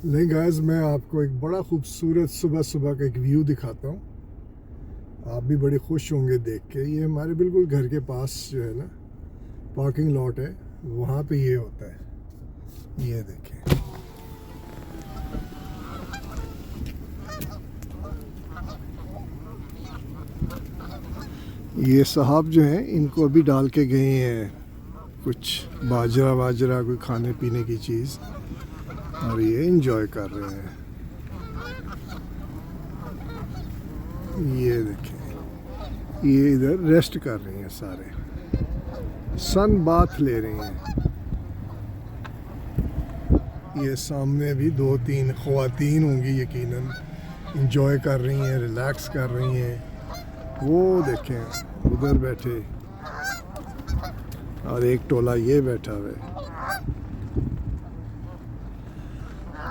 नहीं गाइस, मैं आपको एक बड़ा खूबसूरत सुबह सुबह का एक व्यू दिखाता हूँ। आप भी बड़े खुश होंगे देख के। ये हमारे बिल्कुल घर के पास जो है ना पार्किंग लॉट है, वहाँ पे ये होता है। ये देखें, ये साहब जो हैं इनको अभी डाल के गए हैं कुछ बाजरा वाजरा, कोई खाने पीने की चीज़, और ये इंजॉय कर रहे हैं। ये देखें, ये इधर रेस्ट कर रहे हैं, सारे सन बाथ ले रहे हैं। ये सामने भी 2-3 ख़वातीन होंगी, यकीनन इंजॉय कर रही हैं, रिलैक्स कर रही हैं। वो देखें उधर बैठे, और एक टोला ये बैठा हुआ है।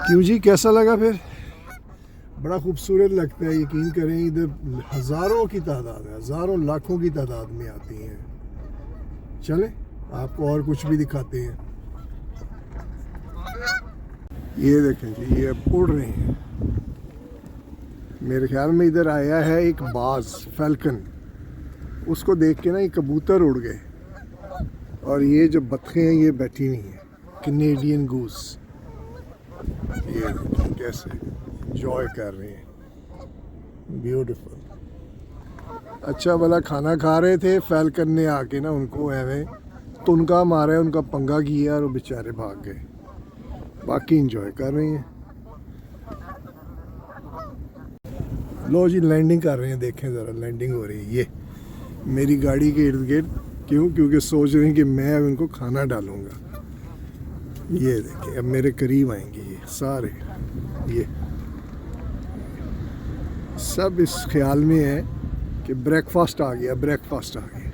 क्यों जी, कैसा लगा फिर? बड़ा खूबसूरत लगता है, यकीन करें। इधर हज़ारों की तादाद है, हज़ारों लाखों की तादाद में आती हैं। चलें आपको और कुछ भी दिखाते हैं। ये देखें जी, ये उड़ रहे हैं। मेरे ख्याल में इधर आया है एक बाज, फैल्कन। उसको देख के ना ये कबूतर उड़ गए, और ये जो बतखें हैं ये बैठी हुई हैं, कैनेडियन गूस। ये देखें कैसे एंजॉय कर रहे हैं, ब्यूटीफुल। अच्छा भला खाना खा रहे थे, फैल्कन ने आके ना उनको एवं तुनका मारा, उनका पंगा किया और वो बेचारे भाग गए। बाकी इंजॉय कर रहे हैं। लो जी, लैंडिंग कर रहे हैं, देखें ज़रा लैंडिंग हो रही है ये मेरी गाड़ी के इर्द गिर्द। क्यों? क्योंकि सोच रहे हैं कि मैं अब इनको खाना डालूंगा। ये देखें, अब मेरे करीब आएंगे ये सारे। ये सब इस ख्याल में है कि ब्रेकफास्ट आ गया, ब्रेकफास्ट आ गया।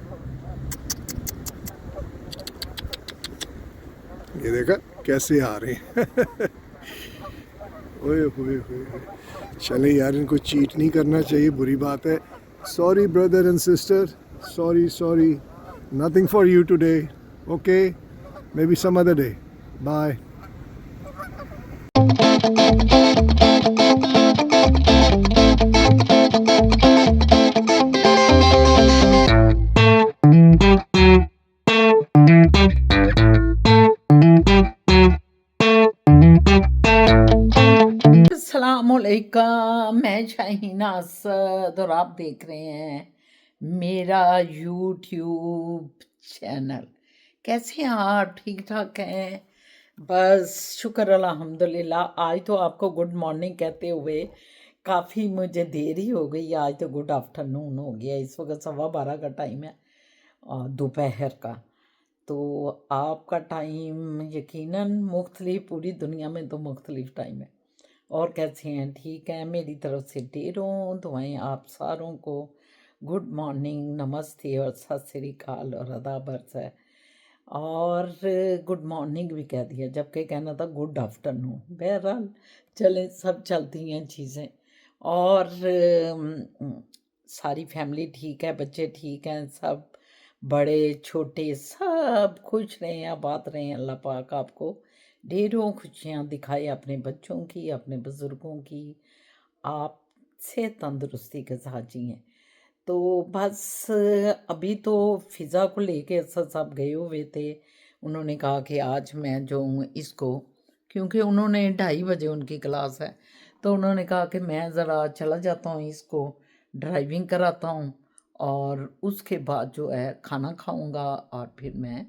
ये देखा कैसे आ रहे हैं। ओए होए होए। चले यार, इनको चीट नहीं करना चाहिए, बुरी बात है। Sorry brother and sister, sorry, nothing for you today. Okay, maybe some other day. Bye. अस्सलामुअलैकुम, मैं शाहीना असद और आप देख रहे हैं मेरा यूट्यूब चैनल। कैसे हैं आप? ठीक ठाक हैं? बस शुक्र अल्हम्दुलिल्लाह। आज तो आपको गुड मॉर्निंग कहते हुए काफ़ी मुझे देर ही हो गई। आज तो गुड आफ्टरनून हो गया। इस वक्त 12:15 का टाइम है, दोपहर का। तो आपका टाइम यकीनन मुख्तलिफ, पूरी दुनिया में तो मुख्तलिफ टाइम है। और कैसे हैं? ठीक है। मेरी तरफ से ढेरों दुआएं आप सारों को। गुड मॉर्निंग, नमस्ते और सत श्री अकाल और आदाब अर्ज़ है। और गुड मॉर्निंग भी कह दिया, जबकि कहना था गुड आफ्टरनून। बहरहाल चले, सब चलती हैं चीज़ें। और सारी फैमिली ठीक है, बच्चे ठीक हैं, सब बड़े छोटे सब खुश रहें, आबाद रहें। अल्लाह पाक आपको ढेरों खुशियाँ दिखाए, अपने बच्चों की, अपने बुज़ुर्गों की। आप से तंदुरुस्ती के साथ जिएँ। तो बस अभी तो फ़िज़ा को लेके असद साहब गए हुए थे। उन्होंने कहा कि आज मैं जो हूँ इसको, क्योंकि उन्होंने 2:30 बजे उनकी क्लास है, तो उन्होंने कहा कि मैं ज़रा चला जाता हूँ, इसको ड्राइविंग कराता हूँ, और उसके बाद जो है खाना खाऊंगा और फिर मैं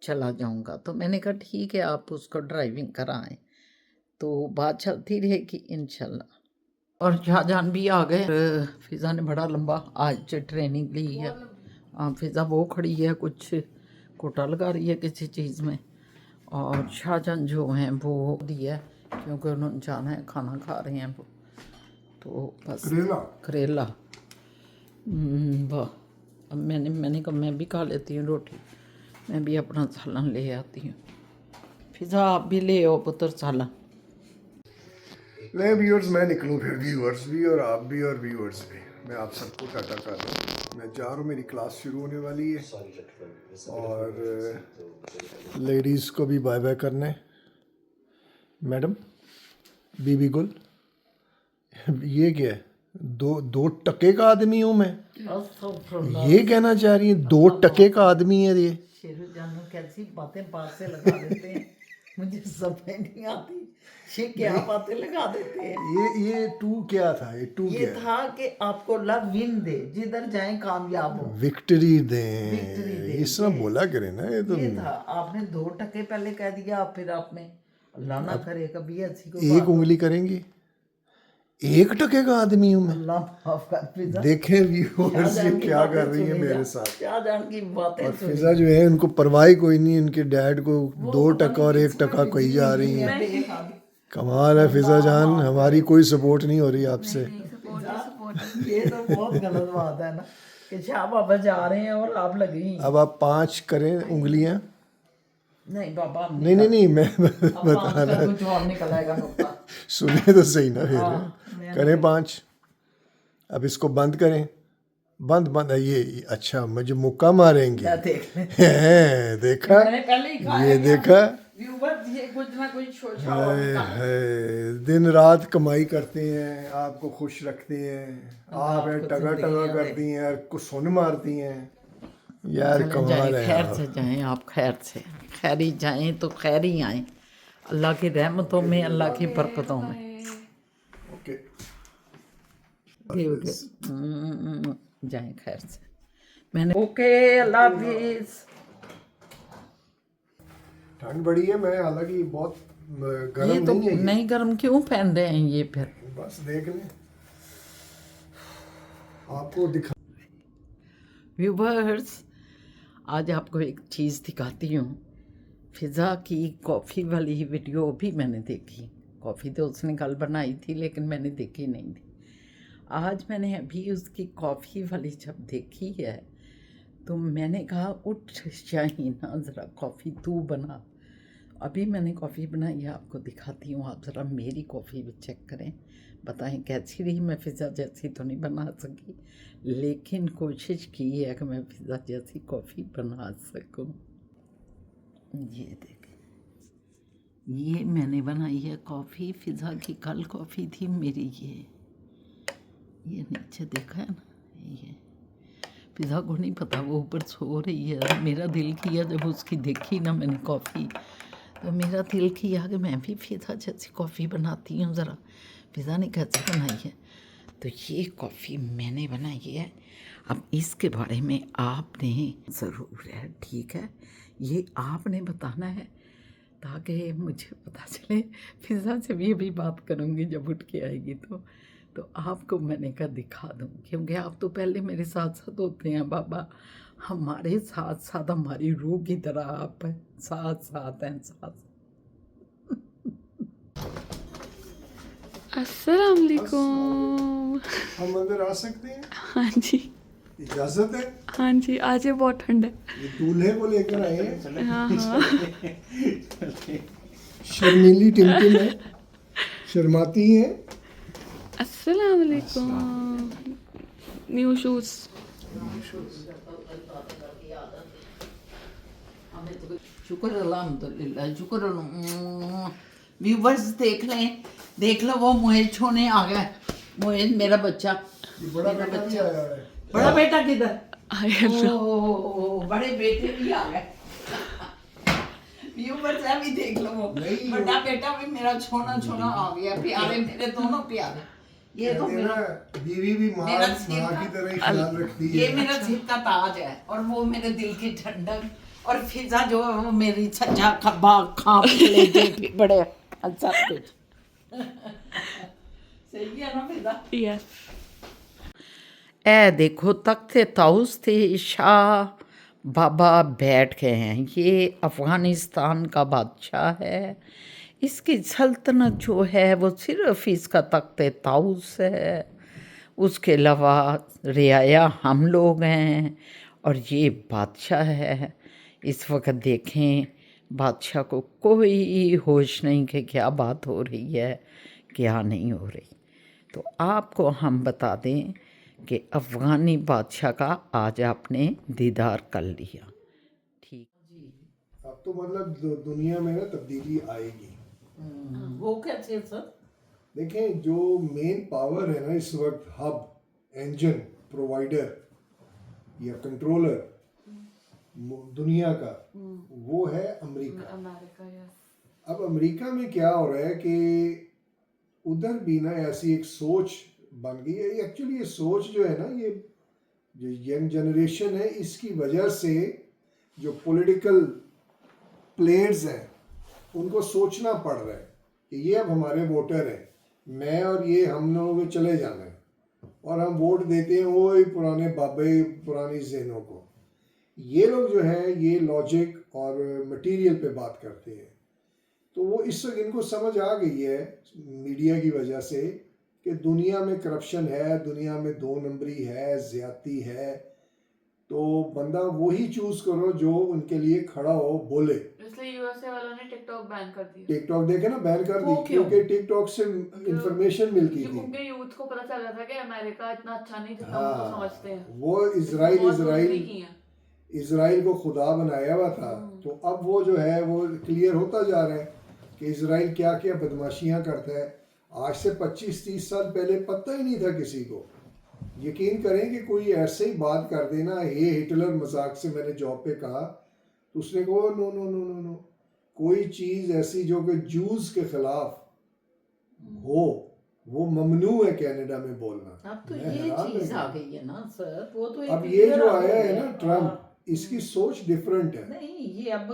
चला जाऊंगा। तो मैंने कहा ठीक है, आप उसको ड्राइविंग कराएं, तो बात चलती रहेगी इंशाल्लाह। और शाहजहान भी आ गए। फ़िज़ा ने बड़ा लंबा आज ट्रेनिंग ली है। फ़िज़ा वो खड़ी है, कुछ कोटा लगा रही है किसी चीज़ में, और शाहजहान जो हैं वो दिया है, क्योंकि उन्होंने जाना है, खाना खा रहे हैं वो। तो बस करेला। वाह। अब मैंने कहा मैं भी खा लेती हूँ रोटी, मैं भी अपना सालन ले आती हूँ। फ़िज़ा आप भी ले आओ पुत्र सालन। नहीं व्यूअर्स, मैं निकलूँ फिर, व्यूअर्स भी और आप भी और व्यूअर्स भी, मैं आप सबको टाटा कर रहा हूँ। मैं जा रहा हूँ, मेरी क्लास शुरू होने वाली है, और लेडीज़ को भी बाय बाय करना है। मैडम बीबी गुल, ये क्या है? दो टके का आदमी हूँ मैं, ये कहना चाह रही है 2 टके का आदमी है ये? शेरू जानू कैसी बातें बात से लगा देते हैं, मुझे समझ नहीं आती ये क्या बातें लगा देते हैं। ये टू क्या था? ये टू ये क्या? था कि आपको लव विन दे, जिधर जाए कामयाब हो, विक्ट्री विक्ट्री दें, दे, इस तरह ये बोला करे ना। ये तो ये था। आपने 2 टके पहले कह दिया, फिर आपने अल्लाह ना करे कभी ऐसी कोई एक बात हो। उंगली करेंगे, 1 टके का आदमी हूँ मैं। अल्लाह माफ कर फिजा। देखें व्यूअर्स ये शाहजहां की क्या बातें कर रही है सुनी मेरे जा, साथ। शाहजहां की बातें और सुनी। फिजा जो है उनको परवाह कोई नहीं, उनके डैड को 2 टका और 1 टका कही जा रही हैं। हैं। कमाल है फिजा जान, हमारी कोई सपोर्ट नहीं हो रही आपसे। ये तो बहुत गलत बात है ना कि शाह बाबा जा रहे हैं और आप लगी। अब आप 5 करें उंगलियां। नहीं बाबा, हम नहीं नहीं नहीं, मैं अब 5 का कुछ और निकल आएगा नुक्ता। सुनिए तो सही ना फिर। मैं करें 5। अब इसको बंद करें। बंद बंद ये अच्छा मुझे मुक्का मारेंगे। क्या देख लें। हैं, देखा? मैंने पहले ही कहा ये है कि देखा? व्यूअर्स ये कुछ ना कुछ सोचा और हाय निकालें। हाय, दिन रात कमाई करते हैं, आपको खुश रखते हैं, आप है आपको टगा टगा जिंदगियां दे। करती हैं और कुछ सुन मारती हैं यार। चलें कमाल जाएं, है खैर यार। से जाएं आप, खैर से खैरी जाएं तो खैर ही आएं, अल्लाह की रहमतों में, अल्लाह की बरकतों में। ओके जाएं खैर से। मैंने ओके, अल्लाह हाफिज। ठंड बड़ी है, मैं हालांकि बहुत ये गर्म तो नहीं है ये। नहीं गर्म क्यों पहन रहे हैं ये फिर? बस देख लें, आपको दिखा। व्यूवर्स, आज आपको एक चीज़ दिखाती हूँ। फिज़ा की कॉफ़ी वाली वीडियो भी मैंने देखी। कॉफ़ी तो उसने कल बनाई थी लेकिन मैंने देखी नहीं थी। आज मैंने अभी उसकी कॉफ़ी वाली जब देखी है तो मैंने कहा उठ शाहीना, ज़रा कॉफ़ी तू बना। अभी मैंने कॉफ़ी बनाई है, आपको दिखाती हूँ। आप ज़रा मेरी कॉफ़ी भी चेक करें, बताएं कैसी रही। मैं फ़िज़ा जैसी तो नहीं बना सकी, लेकिन कोशिश की है कि मैं फ़िज़ा जैसी कॉफ़ी बना सकूँ। ये देखें, ये मैंने बनाई है कॉफ़ी। फ़िज़ा की कल कॉफ़ी थी, मेरी ये नीचे देखा है ना, ये फ़िज़ा को नहीं पता, वो ऊपर सो रही है। मेरा दिल किया जब उसकी देखी ना मैंने कॉफ़ी, तो मेरा दिल किया कि मैं भी फ़िज़ा जैसी कॉफ़ी बनाती हूँ। ज़रा फ़िज़ा ने कैसे बनाई है, तो ये कॉफ़ी मैंने बनाई है। अब इसके बारे में आपने ज़रूर है, ठीक है, ये आपने बताना है ताकि मुझे पता चले। फ़िज़ा से भी अभी बात करूँगी जब उठ के आएगी तो आपको मैंने कहा दिखा दूँ, क्योंकि आप तो पहले मेरे साथ साथ होते हैं बाबा। हमारे साथ साथ हमारी रूह की तरह आप हैं, साथ साथ हैं, साथ। अस्सलाम वालेकुम। हम अंदर आ सकते हैं? हाँ जी, इजाजत है? हाँ जी, आज ये बहुत ठंड है। ये दूल्हे को लेकर आए हैं। हाँ हाँ, शर्मीली टिमटिम है, शर्माती है। अस्सलाम वालेकुम। New shoes. शुक्र अल्हम्दुलिल्लाह, शुक्र। व्यूवर्स देख लो वो मोहित छोने आ गया। मोहित मेरा बच्चा, ये बड़ा बेटा भी आया है। बड़ा बेटा किधर? हाय अल्लाह। ओ बड़े बेटे भी आ गए। व्यूवर्स अभी देख लो वो नहीं, बड़ा बेटा भी मेरा छोना आ गया। प्यारे मेरे दोनों प्यारे। ये तो कहते हैं मेरा ना, बीवी भी माँ मेरा सिर माँ का- की तरह ही ख्याल रखती ये है। मेरा सिर का ताज है और वो मेरे दिल की ठंडक। और फिजा जो है वो मेरी सज्जा खब्बा खां लेके भी बड़े सब कुछ। सही है ना फिजा? यस। ए देखो, तख्ते ताउस थे, शाह बाबा बैठ गए हैं। ये अफ़गानिस्तान का बादशाह है। इसकी सल्तनत जो है वो सिर्फ इसका तख्ते ताउस है। उसके अलावा रियाया हम लोग हैं और ये बादशाह है। इस वक्त देखें, बादशाह को कोई होश नहीं कि क्या बात हो रही है, क्या नहीं हो रही। तो आपको हम बता दें कि अफ़गानी बादशाह का आज आपने दीदार कर लिया। ठीक जी। अब तो मतलब दुनिया में ना तब्दीली आएगी। वो कैसे सर? देखें जो मेन पावर है ना इस वक्त, हब, इंजन, प्रोवाइडर या कंट्रोलर दुनिया का, वो है अमेरिका। America, yes. अब अमेरिका में क्या हो रहा है कि उधर भी ना ऐसी एक सोच बन गई है। एक्चुअली ये सोच जो है ना, ये जो यंग जनरेशन है, इसकी वजह से जो पॉलिटिकल प्लेयर्स हैं उनको सोचना पड़ रहा है कि ये अब हमारे वोटर हैं, मैं और ये हम लोगों को चले जाना है, और हम वोट देते हैं वो पुराने बाबे, पुरानी ज़हनों को। ये लोग जो है ये लॉजिक और मटेरियल पे बात करते हैं। तो वो इस वक्त इनको समझ आ गई है मीडिया की वजह से कि दुनिया में करप्शन है, दुनिया में दो नंबरी है, ज्यादती है, तो बंदा वही चूज करो जो उनके लिए खड़ा हो, बोले। इसलिए यूएसए वालों ने टिकटॉक बैन कर दिया। टिकटॉक देखे ना, बैन कर दी, वो क्यों? क्योंकि टिकटॉक से इंफॉर्मेशन मिलती थी। उनके यूथ को पता चल रहा था कि अमेरिका इतना अच्छा नहीं जितना हाँ, वो समझते हैं। वो बहुत इसराइल की हैं। इसराइल को खुदा बनाया हुआ था। तो अब वो जो है वो क्लियर होता जा रहा है कि इसराइल क्या क्या बदमाशियां करता है। आज से 25-30 साल पहले पता ही नहीं था किसी को। यकीन करें कि कोई ऐसे ही बात कर देना, ये हिटलर मजाक से मैंने जॉब पे कहा, तो उसने कहा no no no no no, कोई चीज़ ऐसी जो कि जूस के खिलाफ हो वो ममनू है कनाडा में बोलना। अब तो मैं ये हैरान चीज रह आ गया। गई है ना सर, वो तो अब एक ये clear जो आ आया गई है ना ट्रम्प, इसकी सोच डिफरेंट है। नहीं, ये अब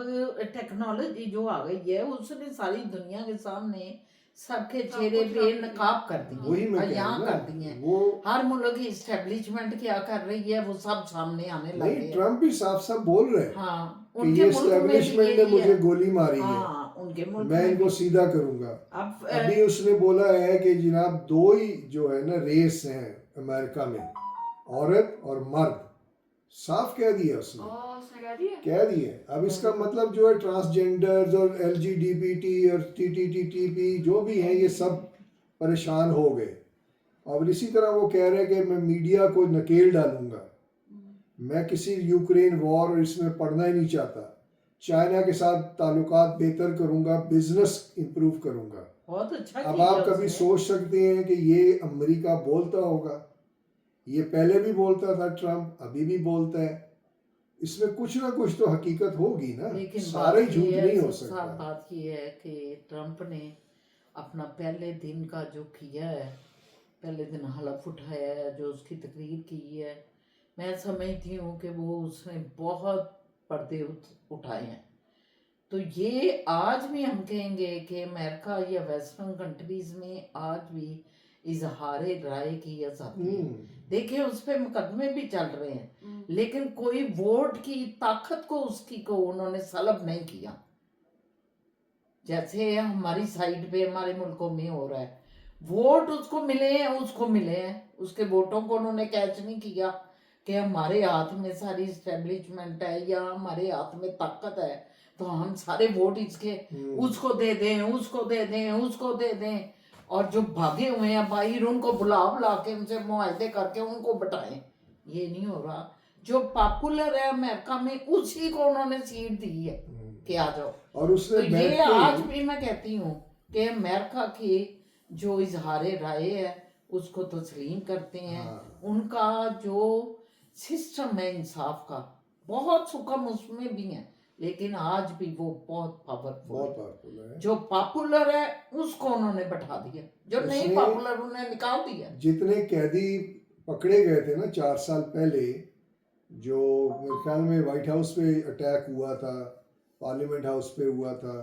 टेक्नोलॉजी जो आ गई है उसने सारी दुनिया के सामने सबके चेहरे कुछ पे रख नकाब कर वही दिए मैं और कह रहा यहाँ हूं कर ना, दिए हैं। वो हर मुल्क की इस्टेब्लिशमेंट क्या कर रही है वो सब सामने आने लगे नहीं, हैं। ट्रम्प भी साफ साफ बोल रहे हैं हाँ, कि उनके ये मुल्क में भी एस्टेब्लिशमेंट ने यही मुझे है। गोली मारी है, हाँ, उनके मुल्क मैं में इनको भी। सीधा करूंगा। अब अभी उसने बोला है कि जनाब दो ही जो है ना रेस हैं अमेरिका में, औरत और मर्द, साफ कह दिया उसने। उसने कह दिया। कह दिए। अब इसका मतलब जो है ट्रांसजेंडर्स और LGBT और TTTTP जो भी हैं ये सब परेशान हो गए। और इसी तरह वो कह रहे हैं कि मैं मीडिया को नकेल डालूंगा, मैं किसी यूक्रेन वॉर और इसमें पढ़ना ही नहीं चाहता, चाइना के साथ ताल्लुकात बेहतर करूंगा, बिजनेस इंप्रूव करूंगा। बहुत अच्छा अब किया आप कभी उसने। सोच सकते हैं कि ये अमेरिका बोलता होगा, ये पहले भी बोलता था ट्रम्प, अभी भी बोलता है, इसमें कुछ ना कुछ तो हकीकत होगी ना, लेकिन सारा ही बात झूठ ये है, नहीं हो सब सकता। बात ये है कि ट्रम्प ने अपना पहले दिन का जो किया है, पहले दिन हलफ उठाया है, जो उसकी तकरीर की है, मैं समझती हूँ कि वो उसने बहुत पर्दे उठाए हैं। तो ये आज भी हम कहेंगे कि अमेरिका या वेस्टर्न कंट्रीज में आज भी इजहार राय की आज़ादी है। देखिए उस पर मुकदमे भी चल रहे हैं, लेकिन कोई वोट की ताकत को उसकी को उन्होंने सलब नहीं किया, जैसे हमारी साइड पे हमारे मुल्कों में हो रहा है। वोट उसको मिले हैं, उसको मिले हैं, उसके वोटों को उन्होंने कैच नहीं किया कि हमारे हाथ में सारी इस्टेब्लिशमेंट है या हमारे हाथ में ताकत है, तो हम सारे वोट इसके उसको दे दें, उसको दे दें, उसको दे दें। और जो भागे हुए हैं बाहर उनको बुला के उनसे मुआहदे करके उनको बटाएं, ये नहीं हो रहा। जो पॉपुलर है अमेरिका में उसी को उन्होंने सीट दी है कि आ जाओ। और उसने तो ये आज भी मैं कहती हूँ कि अमेरिका की जो इजहार राय है उसको तस्लीम करते हैं। उनका जो सिस्टम है इंसाफ का बहुत सुकम उसमें भी है, लेकिन आज भी वो बहुत पावरफुल है। जो पॉपुलर है उसको उन्होंने बैठा दिया, जो नहीं पॉपुलर उन्हें निकाल दिया। जितने कैदी पकड़े गए थे ना 4 साल पहले, जो मेरे ख्याल में व्हाइट हाउस पे अटैक हुआ था, पार्लियामेंट हाउस पे हुआ था,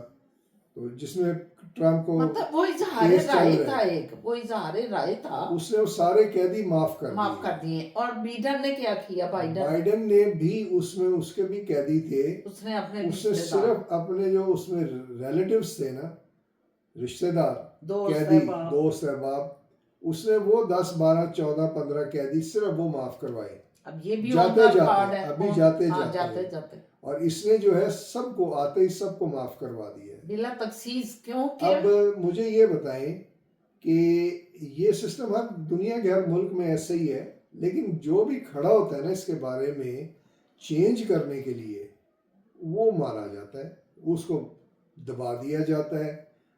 तो जिसमें ट्रम्प को मतलब वो इजहार राय था, एक वो इजहार राय था, उसने वो सारे कैदी माफ कर दिए। और बाइडेन ने क्या किया? बाइडेन ने भी उसमें उसके भी कैदी थे, उसने सिर्फ अपने जो उसमें रिलेटिव्स थे ना, रिश्तेदार, कैदी, दोस्त अहबाब, उसने वो 10, 12, 14, 15 कैदी सिर्फ वो माफ करवाए। अब ये भी जाते जाते अभी जाते जाते और इसने जो है सबको आते ही सबको माफ करवा दिया बिला तखसीस। क्यों? अब मुझे ये बताएं कि ये सिस्टम हर दुनिया के हर मुल्क में ऐसे ही है, लेकिन जो भी खड़ा होता है ना इसके बारे में चेंज करने के लिए, वो मारा जाता है, उसको दबा दिया जाता है,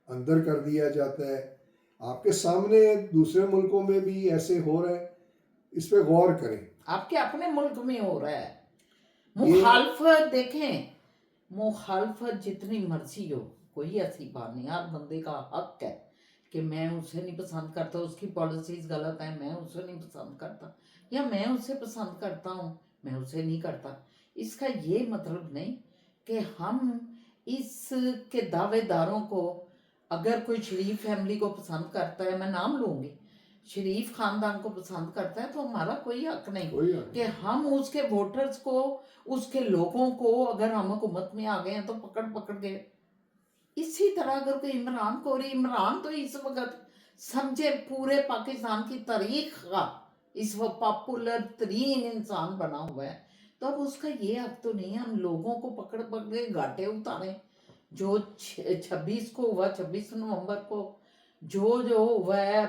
अंदर कर दिया जाता है। आपके सामने दूसरे मुल्कों में भी ऐसे हो रहा है, इस पे गौर करें। आपके अपने मुल्क में हो रहा है। ये- मुखालफत देखें, मुखालफत जितनी मर्जी हो, कोई ऐसी बात नहीं। हर बंदे का हक है कि मैं उसे नहीं पसंद करता, उसकी पॉलिसीज गलत है, मैं उसे नहीं पसंद करता, या मैं उसे पसंद करता हूँ, मैं उसे नहीं करता। इसका ये मतलब नहीं कि हम इसके दावेदारों को, अगर कोई शरीफ फैमिली को पसंद करता है, मैं नाम लूँगी, शरीफ खानदान को पसंद करता है, तो हमारा कोई हक नहीं कोई हक कि हम उसके वोटर्स को, उसके लोगों को, अगर हम हुकूमत में आ गए हैं तो पकड़ पकड़ के। इसी तरह अगर कोई इमरान को, और इमरान तो इस वक्त समझे पूरे पाकिस्तान की तारीख का इस वक्त पॉपुलर तरीन इंसान बना हुआ है, तो अब उसका ये हक तो नहीं है हम लोगों को पकड़ पकड़ के घाटे उतारें। जो 26 को हुआ, 26 नवंबर को जो जो हुआ है,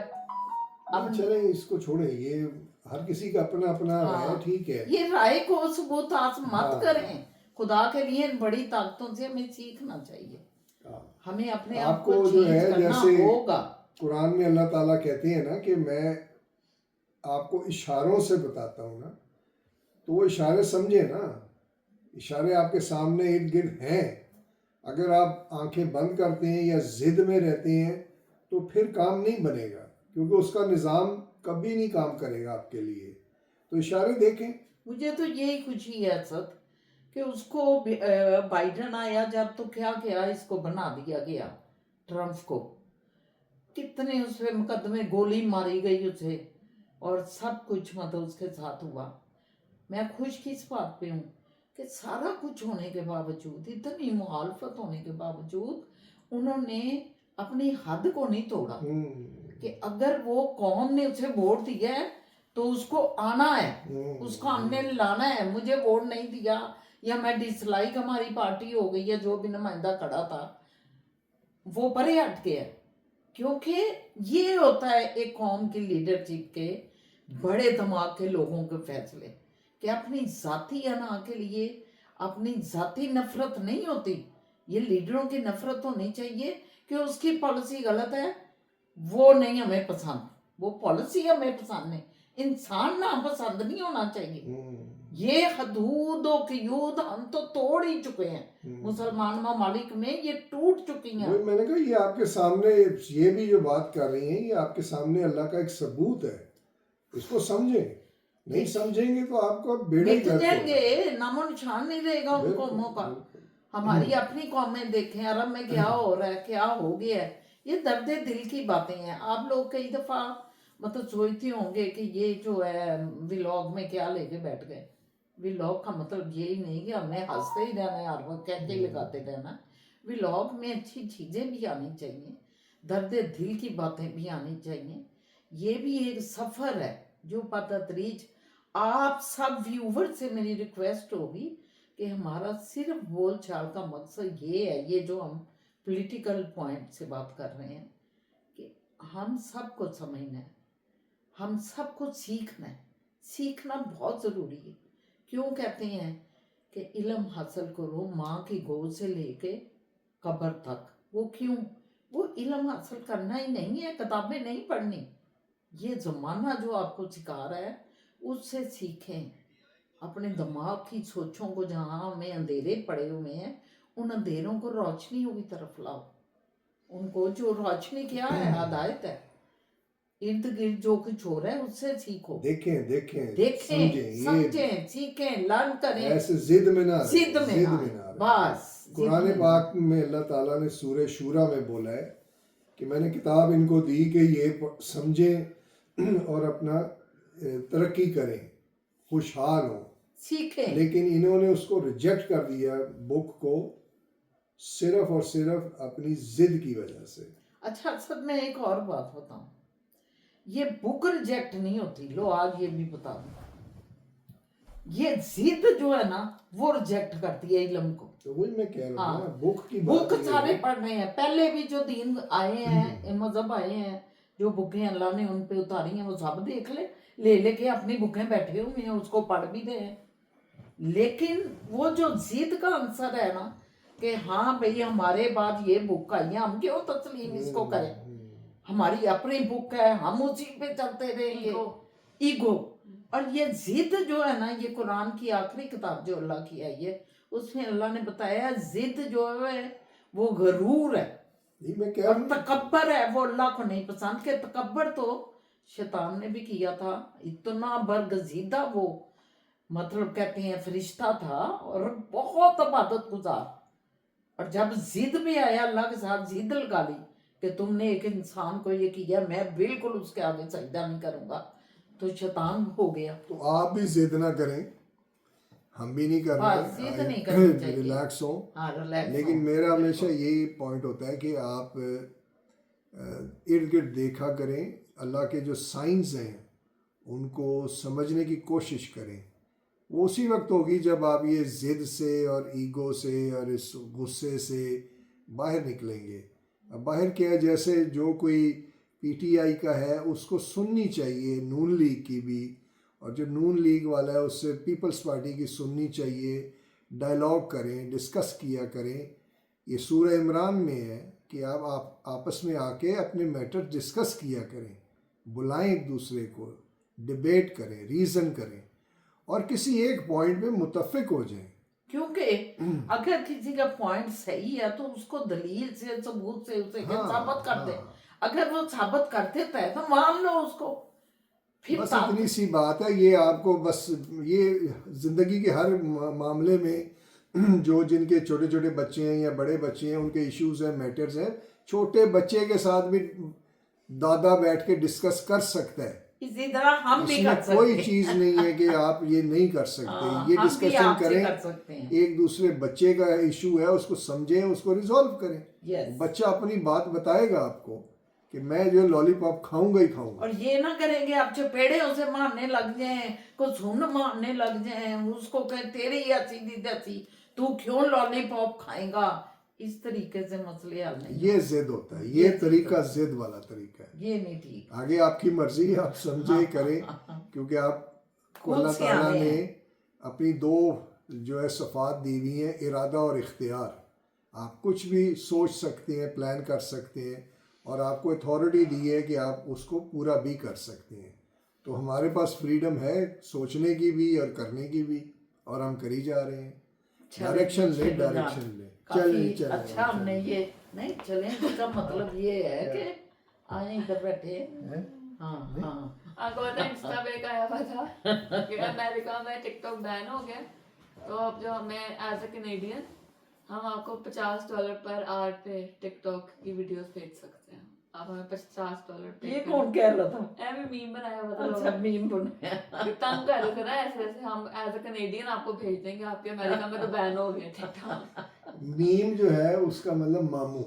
अब चले इसको छोड़े, ये हर किसी का अपना अपना है, हाँ, ठीक है। ये राय को सबूत आज मत हाँ। करें। खुदा के लिए इन बड़ी ताकतों से हमें सीखना चाहिए। हाँ। हमें अपने आप आपको को जो चेंज है, करना जैसे होगा। कुरान में अल्लाह ताला कहते हैं ना कि मैं आपको इशारों से बताता हूँ ना, तो वो इशारे समझे ना, इशारे आपके सामने इर्द गिर्द हैं। अगर आप आंखें बंद करते हैं या जिद में रहते हैं तो फिर काम नहीं बनेगा, क्योंकि उसका निज़ाम कभी नहीं काम करेगा आपके लिए। तो इशारे देखें। मुझे तो यही खुशी है सत कि उसको बाइडन आया जब, तो क्या क्या इसको बना दिया गया, ट्रम्प को। कितने उस पे मुकदमे, गोली मारी गई उसे, और सब कुछ मतलब उसके साथ हुआ। मैं खुश किस बात पे हूँ कि सारा कुछ होने के बावजूद, इतनी मुखालफत होने के बावजूद, उन्होंने अपनी हद को नहीं तोड़ा कि अगर वो कौम ने उसे वोट दिया है तो उसको आना है, उसको हमने लाना है। मुझे वोट नहीं दिया या मैं डिसलाइक, हमारी पार्टी हो गई है, जो भी नुमाइंदा खड़ा था वो परे हट गया। क्योंकि ये होता है एक कौम की लीडरशिप के, बड़े दिमाग के लोगों के फैसले, कि अपनी जाती अना के लिए अपनी जाती नफरत नहीं होती। ये लीडरों की नफरत होनी चाहिए कि उसकी पॉलिसी गलत है, वो नहीं हमें पसंद, वो पॉलिसी हमें पसंद नहीं, इंसान ना पसंद नहीं होना चाहिए। ये हदूदों की युद्ध हम तो तोड़ ही चुके हैं मुसलमान ममालिक में, ये टूट चुकी हैं। वही मैंने कहा, ये आपके सामने, ये भी जो बात कर रही हैं, ये आपके सामने अल्लाह का एक सबूत है, इसको समझें। नहीं समझेंगे तो आपको बेड़ा ही मिट गर्क होगा। जाएंगे, नामो निशान नहीं रहेगा उन बिल्कुल, कौमों का। बिल्कुल। हमारी अपनी कौमें देखें, अरब में क्या हो रहा है, क्या हो गया है, ये दर्द दिल की बातें हैं। आप लोग कई दफा मतलब सोचते होंगे कि ये जो है व्लॉग में क्या लेके बैठ गए। व्लॉग का मतलब यही नहीं कि हमने हंसते ही रहना है, हर वक्त कहते ही लगाते रहना। व्लॉग में अच्छी चीजें भी आनी चाहिए, दर्द दिल की बातें भी आनी चाहिए। ये भी एक सफर है जो पतदरीज। आप सब व्यूवर से मेरी रिक्वेस्ट होगी कि हमारा सिर्फ बोल चाल का मकसद ये है, ये जो हम पॉलिटिकल पॉइंट से बात कर रहे हैं, कि हम सबको समझना है, हम सबको सीखना है। सीखना बहुत ज़रूरी है। क्यों कहते हैं कि इल्म हासिल करो माँ की गोद से लेके कब्र तक। वो क्यों? वो इल्म हासिल करना ही नहीं है, किताबें नहीं पढ़नी। ये ज़माना जो आपको सिखा रहा है उससे सीखें। अपने दिमाग की सोचों को, जहाँ हमें अंधेरे पड़े हुए हैं, उन अंधेरों को रोशनियों की तरफ लाओ। उनको जो रोशनी क्या है, हिदायत है। इर्द गिर्द जो कुछ हो रहा है उससे सीखो, देखें देखें देखें, समझें, समझें, सीखें, लर्न करें। ऐसे जिद में ना रहें, जिद में जिद ना में आए, ना रहें। बस जिद कुरान में ना पाक में अल्लाह ताला ने सूरह शूरा में बोला है कि मैंने किताब इनको दी कि ये समझें और अपना तरक्की करें, खुशहाल हों। सीखें। लेकिन इन्होंने उसको रिजेक्ट कर दिया, बुक को, सिर्फ और सिर्फ अपनी जिद की वजह से। अच्छा सब मैं एक और बात बताऊं, ये बुक रिजेक्ट नहीं होती, लो आज ये भी बता दूं, ये जिद जो है ना वो रिजेक्ट करती है इल्म को। तो वही मैं कह रहा हूँ ना, हाँ, बुक की बुक बात ये सारे है। पढ़ रहे हैं। पहले भी जो दीन आए हैं, मजहब आए हैं, जो बुकें अल्लाह ने उन पे उतारी हैं, वो सब देख ले लेके अपनी बुकें बैठे हुए हैं, उसको पढ़ भी रहे हैं। लेकिन वो जो जिद का आंसर है ना कि हाँ भाई हमारे बाद ये बुक आई है, हम क्यों तस्लीम इसको करें, हमारी अपनी बुक है, हम उसी पे चलते रहेंगे। ईगो। ईगो। और ये जिद जो है ना, ये कुरान की आखिरी किताब जो अल्लाह की आई है, उसमें अल्लाह ने बताया जिद जो है वो गरूर है नहीं मैं कह और रहा हूँ तकब्बर है, वो अल्लाह को नहीं पसंद। के तकब्बर तो शैतान ने भी किया था, इतना बरगजीदा वो मतलब कहते हैं फरिश्ता था और बहुत इबादत गुजार। और जब जिद में आया, अल्लाह के साथ जिद लगा ली कि तुमने एक इंसान को ये किया, मैं बिल्कुल उसके आगे सजदा नहीं करूंगा, तो शैतान हो गया। तो आप भी जिद ना करें, हम भी नहीं कर बस जिद रहे नहीं करनी हैं, चाहिए। रिलैक्स हो। हाँ रिलैक्स लेकिन हो, मेरा हमेशा बिल्कुल। यही पॉइंट होता है कि आप इर्द गिर्द देखा करें, अल्लाह के जो साइंस हैं उनको समझने की कोशिश करें। वो उसी वक्त होगी जब आप ये ज़िद से और ईगो से और इस गुस्से से बाहर निकलेंगे। अब बाहर क्या है, जैसे जो कोई पीटीआई का है उसको सुननी चाहिए, नून लीग की भी, और जो नून लीग वाला है उससे पीपल्स पार्टी की सुननी चाहिए। डायलॉग करें, डिस्कस किया करें। ये सूरह इमरान में है कि आप आपस में आके अपने मैटर डिस्कस किया करें, बुलाएं एक दूसरे को, डिबेट करें, रीज़न करें और किसी एक पॉइंट में मुत्तफिक हो जाएं। क्योंकि अगर किसी का पॉइंट सही है तो उसको दलील से, सबूत से उसे हाँ, साबित कर दे। हाँ। अगर वो साबित कर देता है तो मान लो उसको। फिर बस इतनी सी बात है। ये आपको बस ये ज़िंदगी के हर मामले में जो जिनके छोटे छोटे बच्चे हैं या बड़े बच्चे हैं उनके इश्यूज हैं, मैटर्स हैं, छोटे बच्चे के साथ भी दादा बैठ के डिस्कस कर सकता है। इसी तरह हम भी इसमें कर सकते कोई हैं। चीज़ नहीं है कि आप ये नहीं कर सकते। हाँ, ये हम भी डिस्कशन आपसे करें, कर सकते हैं। एक दूसरे बच्चे का इशू है उसको समझें, उसको रिजॉल्व करें। यस। बच्चा अपनी बात बताएगा आपको कि मैं जो लॉलीपॉप खाऊंगा ही खाऊंगा। और ये ना करेंगे आप चपेड़े उसे मारने लग जाएं, को सुन मारने लग जाएं, उसको कहें तेरी ऐसी दी तैसी, तू क्यों लॉलीपॉप खाएगा। इस तरीके से मसले हल नहीं ये जिद होता है, ये ये जिद तरीका होता है। जिद वाला तरीका है। ये नहीं ठीक। आगे आपकी मर्जी, आप समझे करें, क्योंकि आपको खुद अल्लाह ताला सियाने ने हैं। अपनी दो जो है सफ़ात दी हुई हैं, इरादा और इख्तियार। आप कुछ भी सोच सकते हैं, प्लान कर सकते हैं और आपको अथॉरिटी दी है कि आप उसको पूरा भी कर सकते हैं। तो हमारे पास फ्रीडम है सोचने की भी और करने की भी, और हम करी जा रहे हैं। डायरेक्शन ले, डायरेक्शन ले, काफी चलें अच्छा हमने ये नहीं चलें का मतलब ये है कि आए इधर बैठे। हाँ हाँ। आपको पता है इंस्टा पे एक आया हुआ था कि अमेरिका में टिकटॉक बैन हो गया, तो अब जो हमें एज ए कैनेडियन हम आपको $50 पर आवर पे टिकटॉक की वीडियोस भेज सकते हैं। आप हमें $50 पे ये कौन कह रहा था? ऐਵੇਂ मीम बनाया हुआ था अच्छा लोगों मीम बनाया। ने। तंग कर रहे थे ना, ऐसे ऐसे हम एज ए कैनेडियन आपको भेज देंगे, आपके अमेरिका में तो बैन हो गया टिकटॉक। मीम जो है उसका मतलब मामू,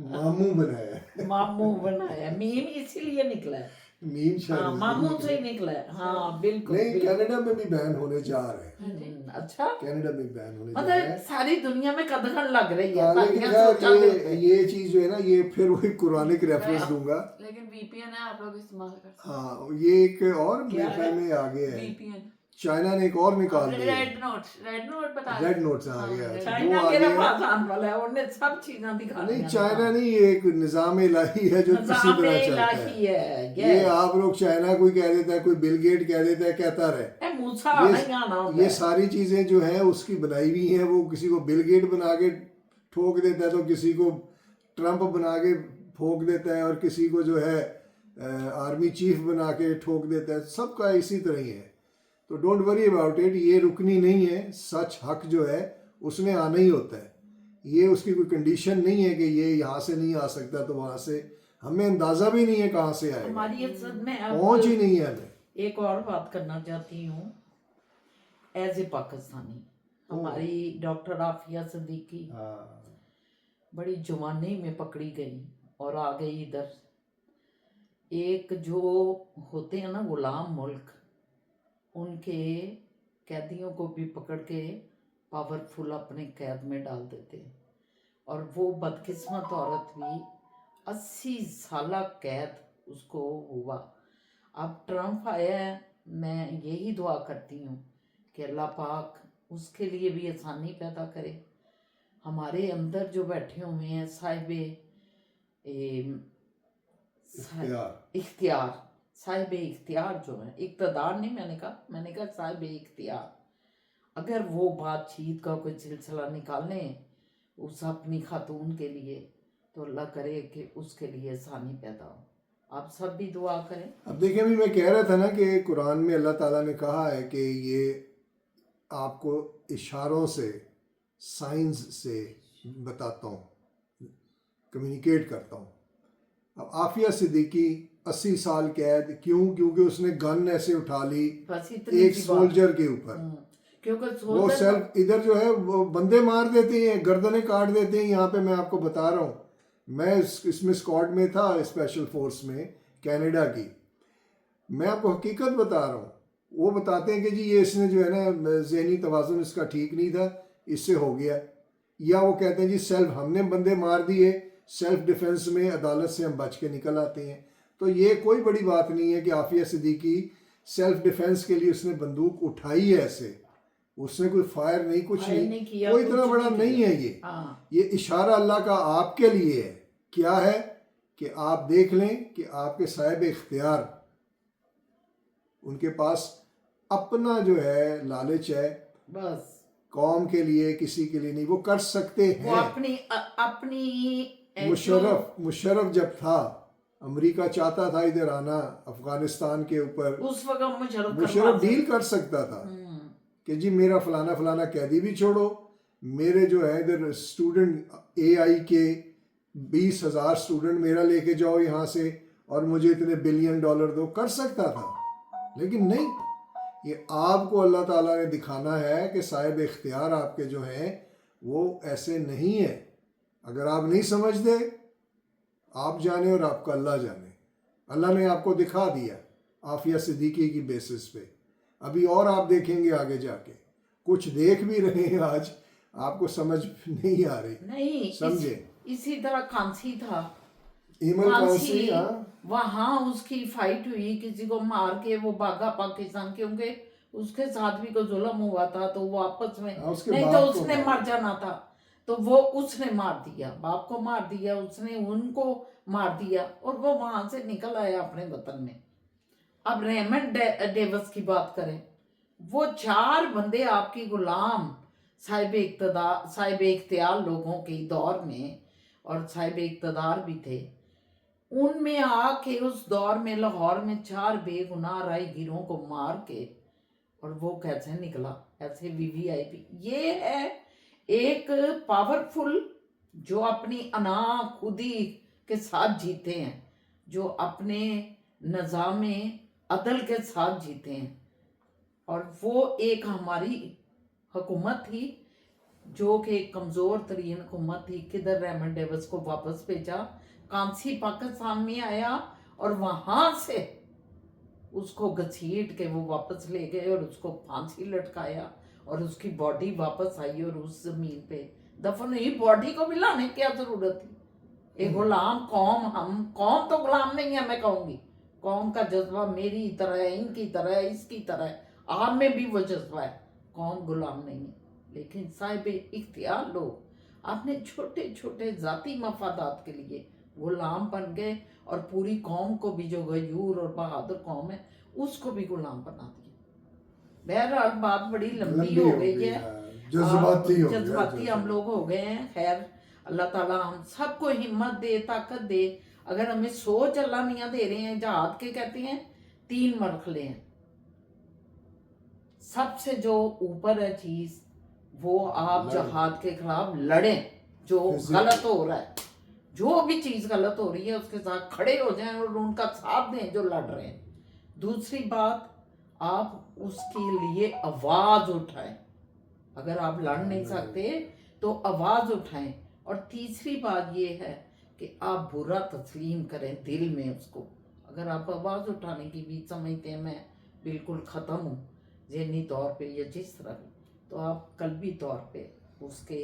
मामू बनाया है। मामू बनाया मीम इसीलिए निकला है। मीम शायद हाँ इसलिए मामू निकला। से ही निकला है। हाँ बिल्कुल नहीं, बिल्कुल। कनाडा में भी बैन होने जा रहे हैं। अच्छा कनाडा में बैन होने जा रहे मतलब हैं। सारी दुनिया में कदगन लग रही है। लेकिन सारियां सोचा खैर देते हैं। ये चीज जो है ना, ये फिर वही कुरानिक रेफरेंस दूंगा। लेकिन VPN है, आप लोग इस्तेमाल कर सकते हाँ, ये एक और क्या मेरे ख्याल में आगे हैं। है। VPN चाइना ने एक और निकाल दिया है, रेड नोट बता रेड नोट्स आ गया है। चाइना वो मेरा आगे है। पास आने वाला है, उन्हें सब चीजें दिखा नहीं, चाइना नहीं, ये एक निज़ाम इलाही है जो किसी तरह चलता है। इलाही है। ये आप लोग चाइना कोई कह देता है, कोई बिल गेट कह देता है, कहता रहे। मूसा नहीं आना होता ये है। सारी चीज़ें जो हैं उसकी बनाई हुई हैं। वो किसी को बिल गेट बना के ठोक देता है, तो किसी को ट्रंप बना के ठोक देता है, और किसी को जो है आर्मी चीफ बना के ठोक देता है। सबका इसी तरह ही है। तो डोंट वरी अबाउट इट, ये रुकनी नहीं है। सच हक जो है उसने आना ही होता है। ये उसकी कोई कंडीशन नहीं है कि ये यहाँ से नहीं आ सकता तो वहाँ से। हमें अंदाज़ा भी नहीं है कहाँ से आएगा, हमारी इज्जत में अब पहुँच ही नहीं है हमें। एक और बात करना चाहती हूँ एज ए पाकिस्तानी। हमारी डॉक्टर आफिया सिद्दीकी बड़ी जवानी में पकड़ी गई और आ गई इधर। एक जो होते हैं ना गुलाम मुल्क, उनके कैदियों को भी पकड़ के पावरफुल अपने कैद में डाल देते हैं। और वो बदकिस्मत औरत भी 80 साल कैद उसको हुआ। अब ट्रंप आया है, मैं यही दुआ करती हूँ कि अल्लाह पाक उसके लिए भी आसानी पैदा करे। हमारे अंदर जो बैठे हुए हैं साहिबे इख्तियार। इख्तियार, साहिब इख्तियार जो है, इक़्तिदार नहीं मैंने कहा साहिब इख्तियार, अगर वो बातचीत का कोई सिलसिला निकालें उस अपनी खातून के लिए, तो अल्लाह करे कि उसके लिए आसानी पैदा हो। आप सब भी दुआ करें। अब देखिए, अभी मैं कह रहा था ना कि कुरान में अल्लाह ताला ने कहा है कि ये आपको इशारों से, साइंस से बताता हूँ, कम्युनिकेट करता हूँ। अब आफिया सिद्दीकी 80 साल कैद, क्यों? क्योंकि उसने गन ऐसे उठा ली बस इतनी एक सी बात। सोल्जर के ऊपर। क्योंकि वो सोल्जर सेल्फ इधर जो है वो बंदे मार देते हैं, गर्दनें काट देते हैं। यहाँ पे मैं आपको बता रहा हूँ, मैं इसमें स्क्वाड में था, स्पेशल फोर्स में, कनाडा की। मैं आपको हकीकत बता रहा हूँ। वो बताते हैं कि जी ये इसने जो है ना ज़हनी तवाज़ुन इसका ठीक नहीं था, इससे हो गया। या वो कहते हैं जी सेल्फ, हमने बंदे मार दिए, सेल्फ डिफेंस में अदालत से हम बच के निकल आते हैं। तो ये कोई बड़ी बात नहीं है कि आफिया सिद्दीकी सेल्फ डिफेंस के लिए उसने बंदूक उठाई है ऐसे, उसने कोई फायर नहीं, कुछ फायर नहीं, नहीं किया, कोई कुछ इतना बड़ा नहीं नहीं किया। है ये। हाँ, ये इशारा अल्लाह का आपके लिए है। क्या है कि आप देख लें कि आपके साहिब इख्तियार, उनके पास अपना जो है लालच है, बस कौम के लिए, किसी के लिए नहीं, वो कर सकते वो हैं। अपनी मुशर्रफ जब था, अमेरिका चाहता था इधर आना अफगानिस्तान के ऊपर, उस वक्त मुशर्रफ डील कर सकता था कि जी मेरा फलाना फलाना कैदी भी छोड़ो, मेरे जो है इधर स्टूडेंट AI के 20,000 स्टूडेंट मेरा लेके जाओ यहाँ से और मुझे इतने बिलियन डॉलर दो, कर सकता था। लेकिन नहीं, ये आपको अल्लाह ताला ने दिखाना है कि साहिब इख्तियार आपके जो हैं वो ऐसे नहीं है। अगर आप नहीं समझते, आप जाने और आपका अल्लाह जाने। अल्लाह ने आपको दिखा दिया आफिया सिद्दीकी की बेसिस पे। अभी और आप देखेंगे आगे जाके, कुछ देख भी रहे हैं आज, आपको समझ नहीं आ रही। नहीं, समझे? इसी तरह कांसी था, ईमल कांसी, वहाँ उसकी फाइट हुई, किसी को मार के वो भागा पाकिस्तान, क्योंकि उसके साथ भी कोई जुल्म हुआ था, तो वो आपस में नहीं तो उसने मर जाना था, तो वो उसने मार दिया, बाप को मार दिया, उसने उनको मार दिया और वो वहां से निकल आया अपने वतन में। अब रेमंड डेविस की बात करें, वो 4 बंदे आपकी गुलाम साहिब इख्तियार लोगों के दौर में, और साहिब इख्तियार भी थे, उनमें आके उस दौर में लाहौर में 4 बेगुनाह राहगीरों को मार के, और वो कैसे निकला ऐसे VVIP। ये है एक पावरफुल जो अपनी अना खुदी के साथ जीते हैं, जो अपने निज़ाम अदल के साथ जीते हैं। और वो एक हमारी हुकूमत थी जो कि एक कमज़ोर तरीन हुकूमत थी। किधर रेमंड डेविस को वापस भेजा, कांसी पाकिस्तान में आया और वहाँ से उसको घसीट के वो वापस ले गए और उसको फांसी लटकाया और उसकी बॉडी वापस आई और उस ज़मीन पे दफन हुई। बॉडी को भी लाने की क्या ज़रूरत थी? एक गुलाम कौम, हम कौम तो गुलाम नहीं है, मैं कहूँगी कौम का जज्बा मेरी तरह है, इनकी तरह है, इसकी तरह है, आप में भी वो जज्बा है, कौम गुलाम नहीं है। लेकिन साहिब इख्तियार लोग अपने छोटे छोटे ज़ाती मफादात के लिए गुलाम बन गए और पूरी कौम को भी, जो गयूर और बहादुर कौम है, उसको भी गुलाम बना दिया। बहरहाल बात बड़ी लंबी हो गई है, जज्बाती हम लोग हो गए हैं। खैर, अल्लाह ताला हम सबको हिम्मत दे, ताकत दे। अगर हमें सोच अल्लाह मियाँ दे रहे हैं, जहाद के कहते हैं 3 मरहले हैं, सबसे जो ऊपर है चीज वो आप जहाद के खिलाफ लड़ें। जो गलत हो रहा है, जो भी चीज गलत हो रही है उसके साथ खड़े हो जाएं और उनका साथ दें जो लड़ रहे हैं। दूसरी बात, आप उसके लिए आवाज उठाएं। अगर आप लड़ नहीं सकते तो आवाज उठाएं। और तीसरी बात ये है कि आप बुरा तस्लीम करें दिल में उसको। अगर आप आवाज उठाने की भी समझते हैं मैं बिल्कुल ख़त्म हूँ ज़हनी तौर पे या जिस तरह भी, तो आप कल्बी तौर पे उसके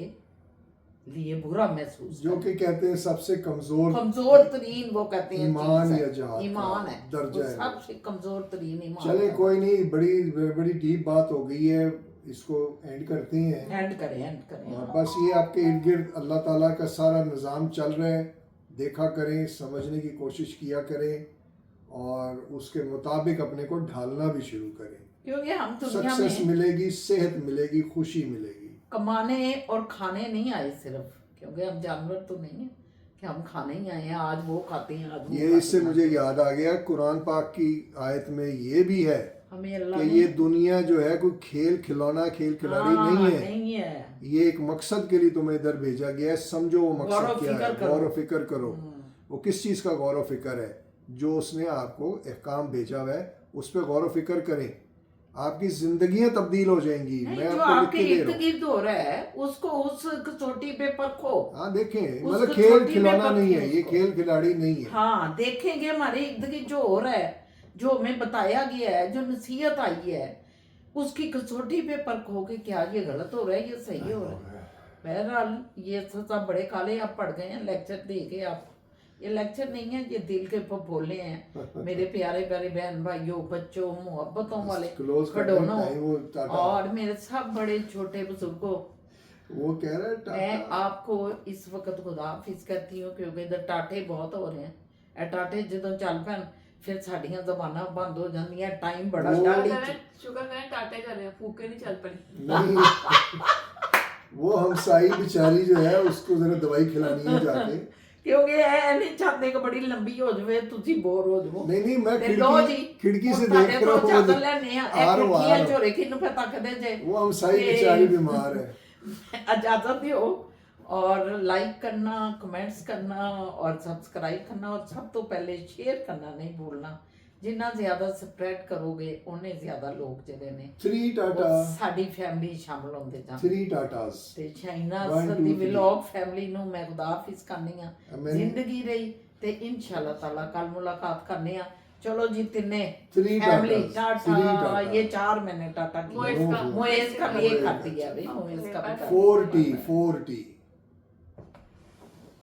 लिए बुरा महसूस, जो कि कहते हैं सबसे कमजोर तरीन, वो कहते हैं ईमान या जहाद ईमान है, दर्जा है, सबसे कमजोर तरीन ईमान। चले कोई नहीं, बड़ी बड़ी डीप बात हो गई है, इसको एंड करते हैं। एंड करें और बस ये आपके इर्द गिर्द अल्लाह ताला का सारा निज़ाम चल रहा है, देखा करें, समझने की कोशिश किया करें और उसके मुताबिक अपने को ढालना भी शुरू करें। क्योंकि हम दुनिया सक्सेस में मिलेगी, सेहत मिलेगी, खुशी मिलेगी। कमाने और खाने नहीं आए सिर्फ, क्योंकि हम जानवर तो नहीं है कि हम खाने ही आए हैं, आज वो खाते हैं आज वो ये खाते इससे हैं। मुझे याद आ गया, कुरान पाक की आयत में ये भी है हमें अल्लाह कि ने ये दुनिया जो है कोई खेल खिलौना, खेल खिलाड़ी नहीं है। नहीं है। ये एक मकसद के लिए तुम्हें इधर भेजा गया है। समझो वो गौर मकसद व क्या फिक्र है, करो। गौर व फिक्र करो। वो किस चीज़ का गौर व फिक्र है? जो उसने आपको अहकाम भेजा हुआ है उस पर गौर व फिक्र करें, आपकी जिंदगियां तब्दील हो जाएंगी। नहीं, मैं जो आपको लिख आपके के दे इर्द रहा हूँ। गिर्द हो रहा है उसको उस कसौटी पे परखो। हाँ देखें, उसको मतलब खेल छोटी खिलौना में नहीं है, परखें ये उसको। खेल खिलाड़ी नहीं है। हाँ, देखेंगे हमारे इर्द गिर्द जो हो रहा है, जो हमें बताया गया है, जो नसीहत आई है, उसकी कसौटी पे परखोगे क्या ये गलत हो रहा है, ये सही हो रहा है। बहरहाल ये सब बड़े काले आप पढ़ गए हैं लेक्चर दे के। आप ये लेक्चर नहीं है, ये दिल के ऊपर बोले हैं मेरे प्यारे प्यारे बहन भाइयों, बच्चों, मोहब्बतों वाले क्लोज कर खिलौनों टाइम वो टाटा। और मेरे सब बड़े छोटे बुजुर्गों, वो कह रहा है मैं टाटा। आपको इस वक्त खुदाफिज कहती हूँ, क्योंकि इधर टाटे बहुत हो रहे हैं। ਇਹ टाटे ਜਦੋਂ ਚੱਲ ਪੈਣ ਫਿਰ ਸਾਡੀਆਂ ਜ਼ਬਾਨਾਂ ਬੰਦ ਹੋ ਜਾਂਦੀਆਂ, ਟਾਈਮ ਬੜਾ ਡਾਲੀ शुक्र करें टाटे कर रहे हैं, फूके नहीं चल पड़ी। नहीं वो हम साई बेचारी जो है उसको जरा दवाई खिलानी है जाके। ਕਿਉਂਕਿ ਇਹ ਨਹੀਂ ਚਾਹਤੇ ਕਿ ਬੜੀ ਲੰਬੀ ਹੋ ਜਾਵੇ, ਤੁਸੀਂ ਬੋਰ ਹੋ ਜਾਵੋ। नहीं मैं ਤੇ ਲਓ ਜੀ, खिड़की से ਹੁਣ देख ਤੁਹਾਡੇ रहा ਕੋਲ हूँ ਚਾਦਰ ਲੈਣੇ ਆ, आ ਇਹ रहा हूँ, आ ਖਿੜਕੀਆਂ रहा हूँ। ਝੋਰੇ ਕਿਨੂੰ ਪਤਾ ਕਦੇ ਜੇ। वो हम साई ਤੇ बेचारी बीमार है। इजाजत दियो और लाइक करना, कमेंट्स करना और सब्सक्राइब करना, और सब तो पहले शेयर करना नहीं भूलना। जिन्ना ज्यादा स्प्रेड करोगे उन्ने ज्यादा लोग ਜਿਹੜੇ ਨੇ 3 टाटा, ਉਹ ਸਾਡੀ ਫੈਮਿਲੀ ਸ਼ਾਮਲ ਹੁੰਦੇ ਜਾਂਦੇ। 3 टाटास। ਤੇ ਚਾਈਨਾ 1 2 ਦੀ 3 ਵਲੌਗ ਫੈਮਿਲੀ ਨੂੰ ਮੈਂ ਖੁਦਾਫਿਜ਼ ਕਰਨੀ ਆ। Amen. ਜ਼ਿੰਦਗੀ ਰਹੀ ਤੇ ਇਨਸ਼ਾਅੱਲਾ ਤਾਲਾ ਕੱਲ ਮੁਲਾਕਾਤ ਕਰਨੇ ਆ। चलो जी, तिन्ने 3 फैमिली टाटास, 3 टाटा। टाटा। ये 4 मैंने टाटा किया। मोइस का मोइस का भी एक खाती है अभी, मोइस का भी खाती है। 4T 4T